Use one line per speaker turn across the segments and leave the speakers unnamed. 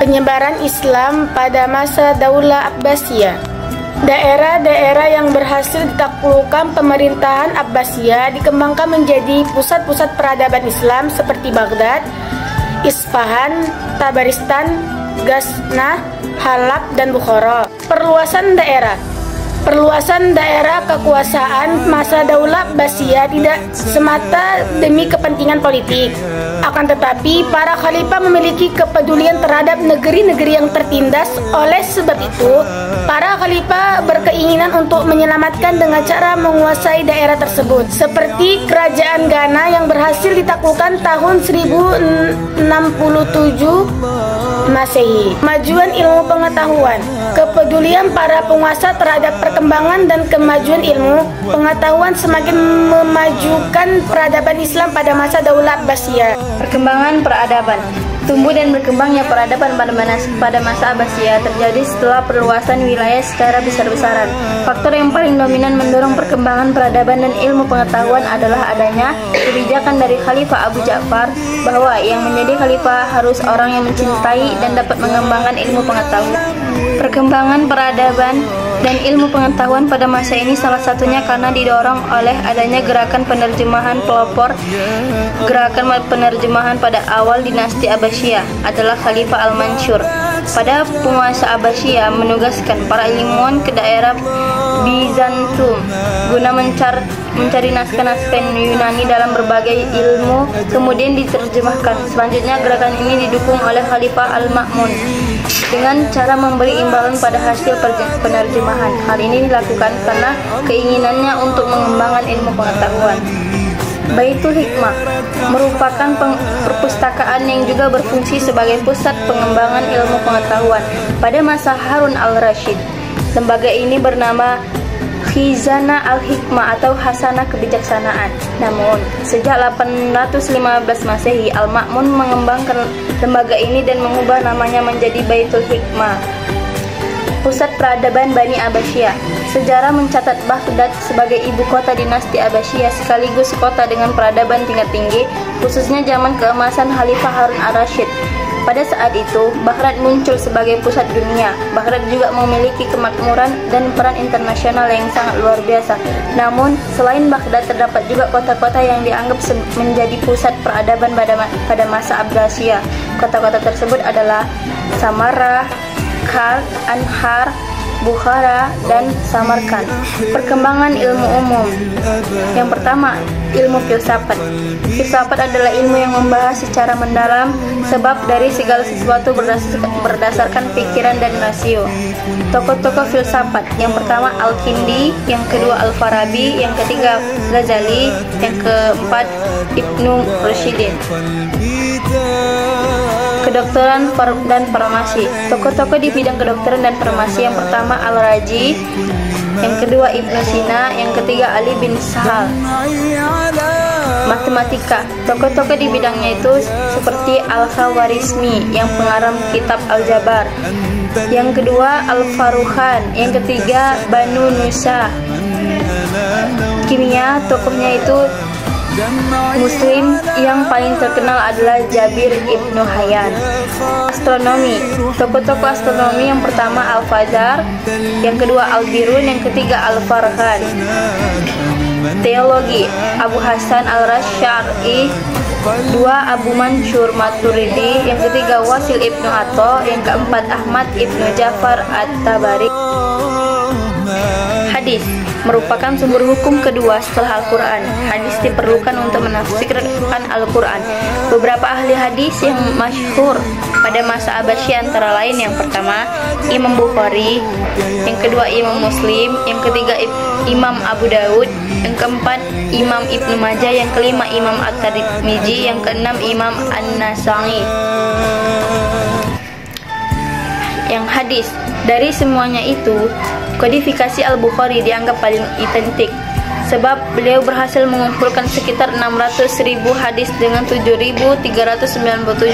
Penyebaran Islam pada masa Daulah Abbasiyah. Daerah-daerah yang berhasil ditaklukkan pemerintahan Abbasiyah dikembangkan menjadi pusat-pusat peradaban Islam seperti Baghdad, Isfahan, Tabaristan, Ghaznah, Halab, dan Bukhara. Perluasan daerah kekuasaan masa Daulah Abbasiyah tidak semata demi kepentingan politik. Akan tetapi, para khalifah memiliki kepedulian terhadap negeri-negeri yang tertindas. Oleh sebab itu, para khalifah berkeinginan untuk menyelamatkan dengan cara menguasai daerah tersebut. Seperti kerajaan Ghana yang berhasil ditaklukkan tahun 1067 Masehi. Kemajuan ilmu pengetahuan. Kepedulian para penguasa terhadap perkembangan dan kemajuan ilmu pengetahuan semakin memajukan peradaban Islam pada masa Daulah Abbasiyah.
Perkembangan peradaban. Tumbuh dan berkembangnya peradaban pada masa Abbasiyah terjadi setelah perluasan wilayah secara besar-besaran. Faktor yang paling dominan mendorong perkembangan peradaban dan ilmu pengetahuan adalah adanya kebijakan dari Khalifah Abu Ja'far bahwa yang menjadi khalifah harus orang yang mencintai dan dapat mengembangkan ilmu pengetahuan. Perkembangan peradaban dan ilmu pengetahuan pada masa ini salah satunya karena didorong oleh adanya gerakan penerjemahan pelopor. Gerakan penerjemahan pada awal dinasti Abbasiyah adalah Khalifah Al-Mansur. Pada penguasa Abbasiyah menugaskan para ilmuwan ke daerah Bizantium guna mencari naskah-naskah Yunani dalam berbagai ilmu, kemudian diterjemahkan. Selanjutnya gerakan ini didukung oleh Khalifah Al-Ma'mun dengan cara memberi imbalan pada hasil penerjemahan. Hal ini dilakukan karena keinginannya untuk mengembangkan ilmu pengetahuan. Baitul Hikmah merupakan perpustakaan yang juga berfungsi sebagai pusat pengembangan ilmu pengetahuan pada masa Harun al-Rashid. Lembaga ini bernama Khizanah al-Hikmah atau Hasanah Kebijaksanaan. Namun, sejak 815 Masehi, Al-Ma'mun mengembangkan lembaga ini dan mengubah namanya menjadi Baitul Hikmah, pusat peradaban Bani Abbasiyah. Sejarah mencatat Baghdad sebagai ibu kota dinasti Abbasiyah sekaligus kota dengan peradaban tingkat tinggi, khususnya zaman keemasan Khalifah Harun al-Rashid. Pada saat itu, Baghdad muncul sebagai pusat dunia. Baghdad juga memiliki kemakmuran dan peran internasional yang sangat luar biasa. Namun, selain Baghdad, terdapat juga kota-kota yang dianggap menjadi pusat peradaban pada masa Abbasiyah. Kota-kota tersebut adalah Samarra, Kal, Anhar, Bukhara, dan Samarkand. Perkembangan ilmu umum. Yang pertama, ilmu filsafat. Filsafat adalah ilmu yang membahas secara mendalam sebab dari segala sesuatu berdasarkan pikiran dan rasio. Tokoh-tokoh filsafat. Yang pertama Al-Kindi, yang kedua Al-Farabi, yang ketiga Ghazali, yang keempat Ibnu Rushydin. Kedokteran dan farmasi. Tokoh-tokoh di bidang kedokteran dan farmasi. Yang pertama Al-Raji, yang kedua Ibnu Sina, yang ketiga Ali bin Sahal. Matematika. Tokoh-tokoh di bidangnya itu seperti Al-Khawarizmi yang pengarang kitab Al-Jabar. Yang kedua Al-Faruhan, yang ketiga Banu Nusa. Kimia, tokohnya itu Muslim, yang paling terkenal adalah Jabir Ibnu Hayyan. Astronomi. Tokoh-tokoh astronomi yang pertama Al-Fazar, yang kedua Al-Birun, yang ketiga Al-Farhan. Teologi. Abu Hasan Al-Rasy'ari, dua Abu Mansur Maturidi, yang ketiga Wasil Ibnu Atha, yang keempat Ahmad Ibnu Ja'far At-Tabari. Hadis merupakan sumber hukum kedua setelah Al-Quran. Hadis diperlukan untuk menafsirkan Al-Quran. Beberapa ahli hadis yang masyhur pada masa Abbasiyah antara lain yang pertama Imam Bukhari, yang kedua Imam Muslim, yang ketiga Imam Abu Daud, yang keempat Imam Ibnu Majah, yang kelima Imam At-Tirmidzi, yang keenam Imam An-Nasa'i. Yang hadis dari semuanya itu, kodifikasi Al-Bukhari dianggap paling identik sebab beliau berhasil mengumpulkan sekitar 600.000 hadis dengan 7.397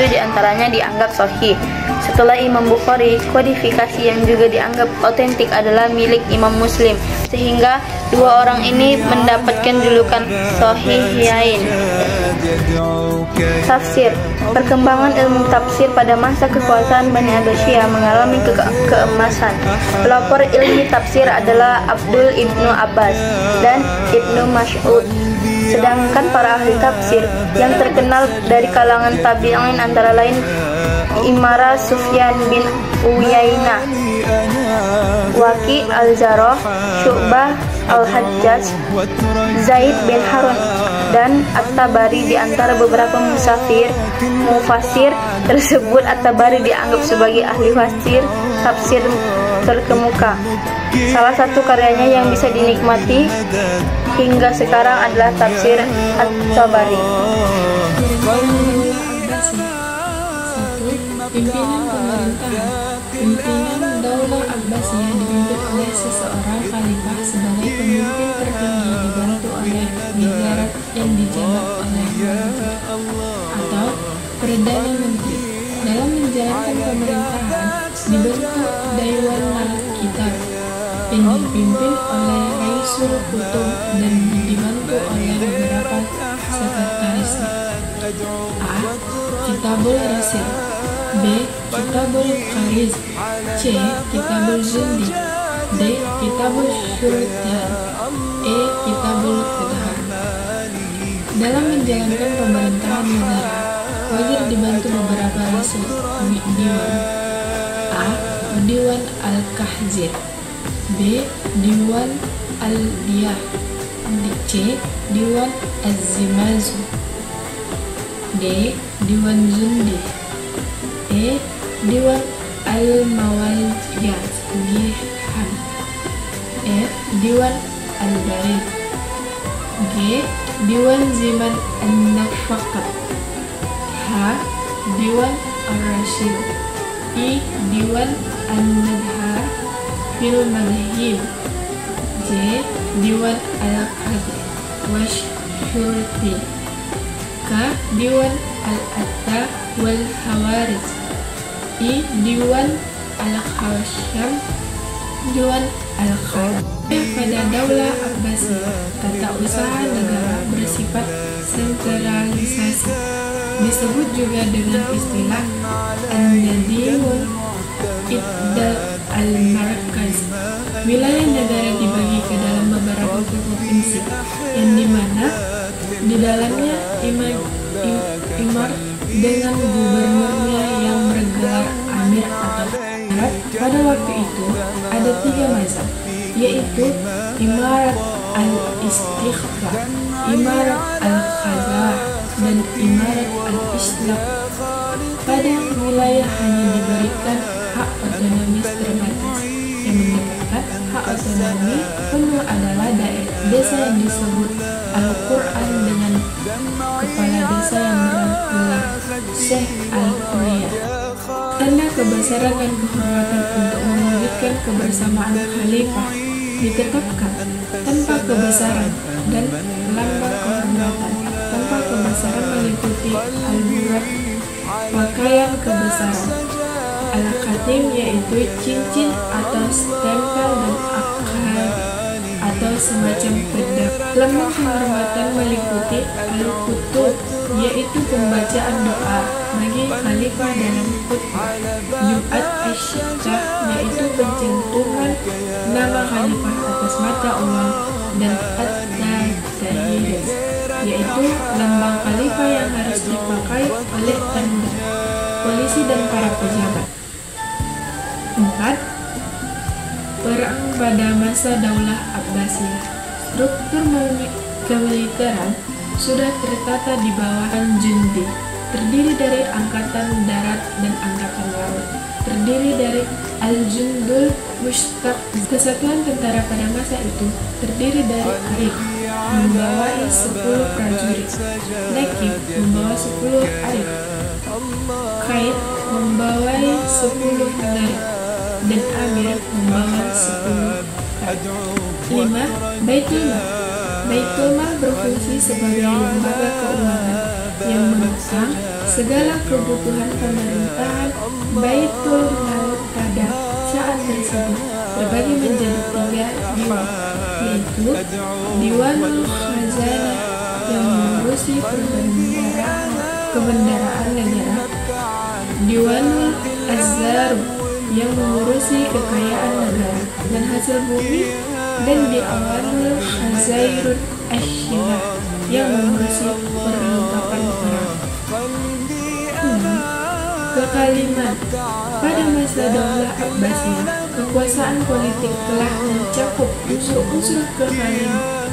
diantaranya dianggap sahih. Setelah Imam Bukhari, kodifikasi yang juga dianggap otentik adalah milik Imam Muslim, sehingga dua orang ini mendapatkan julukan Sahihain. Tafsir. Perkembangan ilmu tafsir pada masa kekuasaan Bani Abbasiyah mengalami keemasan. Pelopor ilmu tafsir adalah Abdul Ibnu Abbas dan Ibnu Mas'ud. Sedangkan para ahli tafsir yang terkenal dari kalangan tabi'in antara lain Imara Sufyan bin Uyainah, Waqi al-Jarrah, Syu'bah al-Hajjaj, Zaid bin Harun, dan At-Tabari. Di antara beberapa mufassir tersebut, At-Tabari dianggap sebagai ahli tafsir terkemuka. Salah satu karyanya yang bisa dinikmati hingga sekarang adalah tafsir At-Tabari.
Pimpinan pemerintahan. Pimpinan Daulah Abbasiyah dipimpin oleh seseorang khalifah sebagai pemimpin tertinggi, dibantu oleh wizarat yang dijabat oleh menteri atau perdana menteri. Dalam menjalankan pemerintahan dibentuk Dewan Al-Kitab yang dipimpin oleh Raisul Kutub dan dibantu oleh beberapa sekretarisnya. A. Kitabul Rasil, B. Kitabul Kariz, C. Kitabul Jundi, D. Kitabul Syurtihan, E. Kitabul Qadhar. Dalam menjalankan pemerintahan negara, wazir dibantu beberapa rasul Diwan. A. Diwan Al-Kahzir, B. Diwan Al-Diyah, C. Diwan Az-Zimazu, D. Diwan Zundi, E. Diwan Al-Mawaliyat Gihan, F. Diwan Al-Barid, G. Diwan Ziman An-Nafaqat, H. Diwan Ar-Rashid, I. Diwan An-Nadha Fil Madhib, J. Diwan Al-Qadr Wash Shurti, K. Diwan Al-Atta wal Hawaris, I. Diwan Al-Khawasham, Diwan Al-Khalid. Pada Daulah Abbasiyah, tata usaha negara bersifat sentralisasi, disebut juga dengan istilah An-Nadimun Iddal Al-Markaz. Wilayah negara dibagi ke dalam beberapa provinsi, yang dimana di dalamnya imar dengan gubernurnya yang bergelar amir atau imarat. Pada waktu itu ada 3 mazhab, yaitu Imarat al-Istiqlal, Imarat al-Khazah, dan Imarat al-Islam. Pada wilayah hanya diberikan hak otonomis terbatas. Yang mendapatkan hak otonomi penuh adalah desa yang disebut Al-Quran dengan kepala desa yang bergelar Syekh Al-Quriyah. Tanda kebesaran dan kehormatan untuk mewujudkan kebersamaan khalifah ditetapkan tanpa kebesaran, dan lambang kehormatan tanpa kebesaran meliputi al-burat, pakaian kebesaran, al-khatim yaitu cincin atau stempel, dan akad atau semacam pedang. Lambang kehormatan meliputi al-kutub yaitu pembacaan doa bagi khalifah dalam khutbah, Jumat Asy-Syikkah yaitu pencantuman nama khalifah atas mata uang, dan at-tahiyat yaitu lambang khalifah yang harus dipakai oleh tanda polisi dan para pejabat. 4. Perang pada masa Daulah Abbasiyah. Struktur kemiliteran sudah tertata di bawah Jundi, terdiri dari angkatan darat dan angkatan laut, terdiri dari Al-Jundul Mushtaq. Kesatuan tentara pada masa itu terdiri dari Arif, membawai 10 prajurit, Nakib membawa 10 Arif, Qaid membawai 10 Narif, dan Amir membawa 10 Qaid. 5. Baitul Mal. Baitul Mal berfungsi sebagai lembaga keuangan yang menopang segala kebutuhan pemerintahan. Baitul Mal pada saat tersebut terbagi menjadi 3 diwan, yaitu Diwanul Khazanah yang mengurusi perbendaharaan, kebendaraan negara, Diwanul Azhar yang mengurusi kekayaan negara dan hasil bumi, dan Diwanul Khazairul Ashiyah yang mengurusi perlengkapan perang. Kekaliman. Pada masa Daulah Abbasiyah, kekuasaan politik telah mencakup unsur-unsur kekaliman.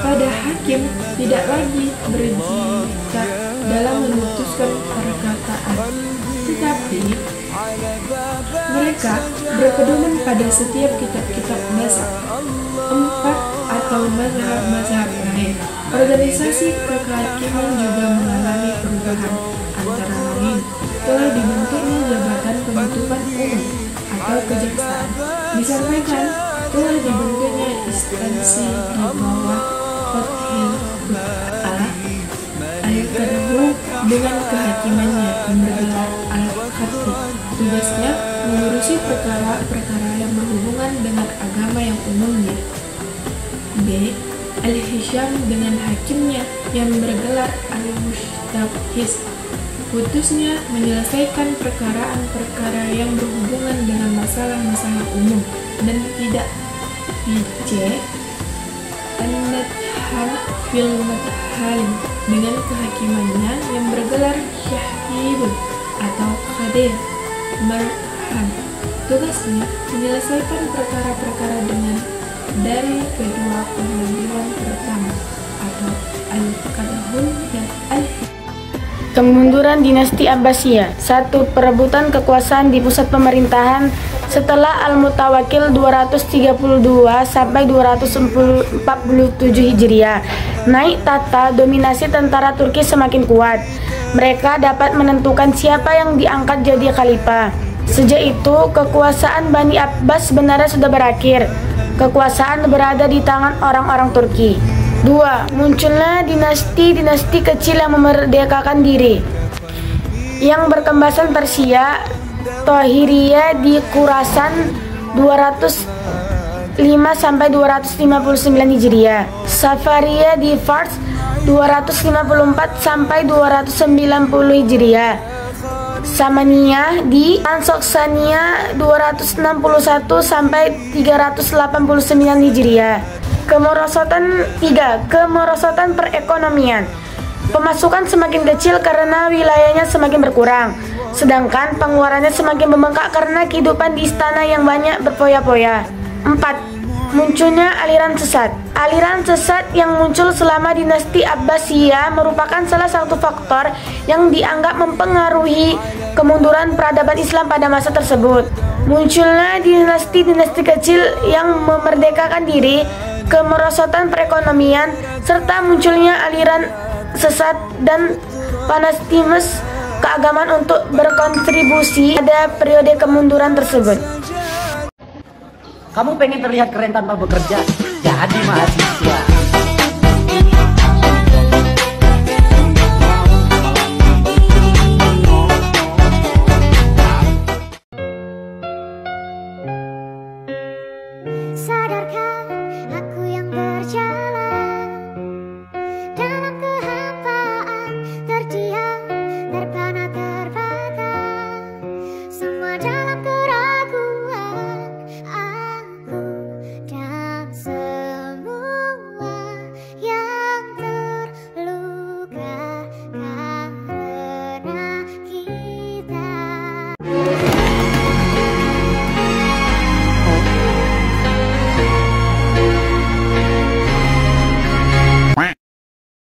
Pada hakim tidak lagi berjika dalam memutuskan perkataan, tetapi mereka berpedoman pada setiap kitab-kitab dasar, 4 atau mazhab-mazhab lain. Organisasi kehakiman juga mengalami perubahan, antara lain telah dibentuknya jabatan penutupan umum atau kejaksaan. Disampaikan telah dibentuknya instansi di bawah Fathil Al-Qadhu dengan kehakimannya yang bergelar Al-Khatib. Tugasnya mengurusi perkara-perkara yang berhubungan dengan agama yang umumnya. B. Al-Hisham dengan hakimnya yang bergelar Al-Mustabhis. Putusnya menyelesaikan perkara-perkara yang berhubungan dengan masalah-masalah umum dan tidak. C. An-Nadhan fil Madhalim dengan kehakimannya yang bergelar Syahibul atau Qadir Marhan. Tugasnya menyelesaikan perkara-perkara dengan dari kedua pengadilan pertama atau Al-Qadhun dan Al-Hikmah.
Kemunduran dinasti Abbasiyah. 1. Perebutan kekuasaan di pusat pemerintahan setelah Al-Mutawakkil 232 sampai 247 Hijriah. Naik tata dominasi tentara Turki semakin kuat. Mereka dapat menentukan siapa yang diangkat jadi khalifah. Sejak itu, kekuasaan Bani Abbas sebenarnya sudah berakhir. Kekuasaan berada di tangan orang-orang Turki. 2. Munculnya dinasti-dinasti kecil yang memerdekakan diri, yang berkembasan Persia. Tohiriyah di Khurasan 205 sampai 259 Hijriah. Safariyah di Fars 254 sampai 290 Hijriah. Samaniyah di Ansoksania 261 sampai 389 Hijriah. Kemerosotan 3. Kemerosotan perekonomian. Pemasukan semakin kecil karena wilayahnya semakin berkurang, sedangkan pengeluarannya semakin membengkak karena kehidupan di istana yang banyak berfoya-foya. 4. Munculnya aliran sesat. Aliran sesat yang muncul selama dinasti Abbasiyah merupakan salah satu faktor yang dianggap mempengaruhi kemunduran peradaban Islam pada masa tersebut. Munculnya dinasti-dinasti kecil yang memerdekakan diri, kemerosotan perekonomian, serta munculnya aliran sesat dan fanatisme keagamaan untuk berkontribusi pada periode kemunduran tersebut.
Kamu pengen terlihat keren tanpa bekerja? Jadi mahasiswa.